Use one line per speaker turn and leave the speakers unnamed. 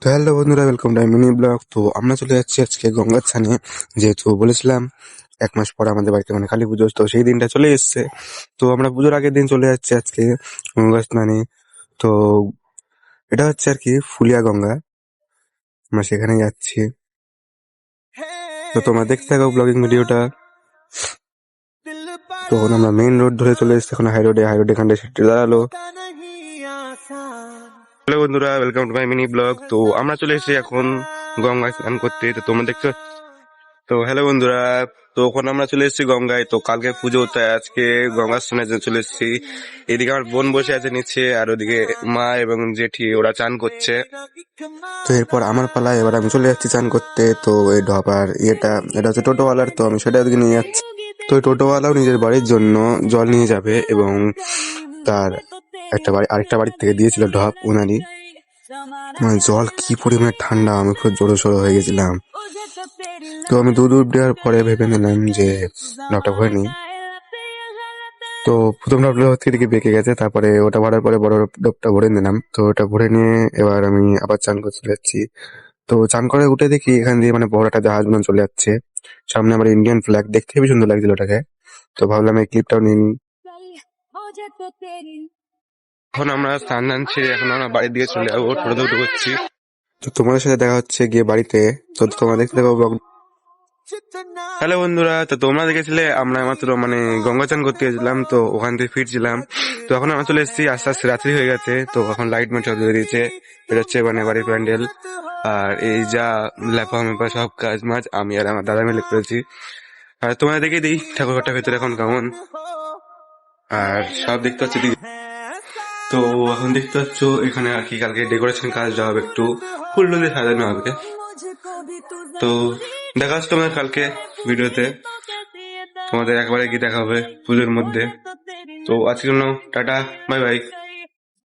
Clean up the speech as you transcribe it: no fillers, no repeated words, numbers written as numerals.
তো হ্যালো বন্ধুরা, welcome to mini blog. তো আমরা চলে যাচ্ছি আজকে গঙ্গার স্নানে। যেহেতু বলেছিলাম 1 মাস পরে আমাদের বাড়িতে মানে কালী পুজো, তো সেই দিনটা চলে এসছে। তো আমরা পুজোর আগের দিন চলে যাচ্ছি আজকে গঙ্গা স্নানে। তো এটা হচ্ছে আর কি ফুলিয়া গঙ্গা, আমরা সেখানে যাচ্ছি। তো তোমরা দেখতে থাকো ব্লগিং ভিডিওটা। তো এখন আমরা মেইন রোড ধরে চলে এসেছি, এখন হাই রোডে এখানটা সিটে দাঁড়ালো। হ্যালো বন্ধুরা, welcome to my mini blog. তো আমরা চলে এসেছি এখন গঙ্গায় স্নান করতে। তো তোমরা দেখতে, তো হ্যালো বন্ধুরা, তো এখন আমরা চলে এসেছি গঙ্গায়। তো কালকে পুজো, তাই আজকে গঙ্গার স্নানের জন্য চলে এসেছি। এদিকে আমার বোন বসে আছে নিচে, আর ওদিকে মা এবং জেঠি ওরা চান করছে। তো এরপর আমার পালা, এবার আমি চলে যাচ্ছি চান করতে। তো এই ঢপার এটা হচ্ছে টোটোওয়ালার, তো আমি সেটা ওদিকে নিয়ে যাচ্ছি। তো ওই টোটোওয়ালাও নিজের বাড়ির জন্য জল নিয়ে যাবে, এবং তার আরেকটা বাড়ির থেকে দিয়েছিল ঢপ উনারই। মানে জল কি পরিমাণে ঠান্ডা, আমি খুব জোরে সোরে হয়ে গেছিলাম। তো আমি দুধ দেওয়ার পরে ভেবে নিলাম যে ঢপটা ভরে নিই। তো প্রথম ঢপটা হচ্ছে দিকে বেঁকে গেছে, তারপরে ওটা ভরার পরে বড় ঢপটা ভরে নিলাম। তো ওটা ভরে নিয়ে এবার আমি আবার চান করতে চলে যাচ্ছি। তো চান করে উঠে দেখি এখান দিয়ে মানে বড় একটা জাহাজ মনে চলে যাচ্ছে। সামনে আমার ইন্ডিয়ান ফ্ল্যাগ, দেখতে হেবি সুন্দর লাগছিল ওটাকে। তো ভাবলাম এই ক্লিপটাও নিয়ে নিই। এখন আমরা স্নান ছেড়ে এখন আমরা বাড়ির দিকে চলে যাবো, টোটো উঠে করছি। তো তোমাদের সাথে দেখা হচ্ছে গিয়ে বাড়িতে। তো তোমরা দেখতে থাকো ব্লগ। হ্যালো বন্ধুরা, তো তোমরা দেখেছিলে আমরা মাত্র মানে গঙ্গা চান করতে গেছিলাম, তো ওখান থেকে ফিরছিলাম। তো এখন আমরা চলে এসেছি, আস্তে আস্তে রাত্রি হয়ে গেছে। তো এখন লাইট মাঠ সব জ্বলে দিয়েছে, এটা হচ্ছে মানে বাড়ির প্যান্ডেল। আর এই যা ল্যাপা মেপা সব কাজ মাছ আমি আর আমার দাদা মিলে করেছি। আর তোমাদের দেখে দিই ঠাকুরঘরটার ভেতরে এখন কেমন, আর সব দেখতে হচ্ছে। তো এখন দেখতে পাচ্ছ এখানে আর কি কালকে ডেকোরেশন কাজ হবে, একটু ফুল দিয়ে সাজানো হবে। তো দেখা হচ্ছে তোমাদের কালকে ভিডিওতে, তোমাদের একবারে কি দেখা হবে পুজোর মধ্যে। তো আজকের জন্য টাটা, বাই বাই।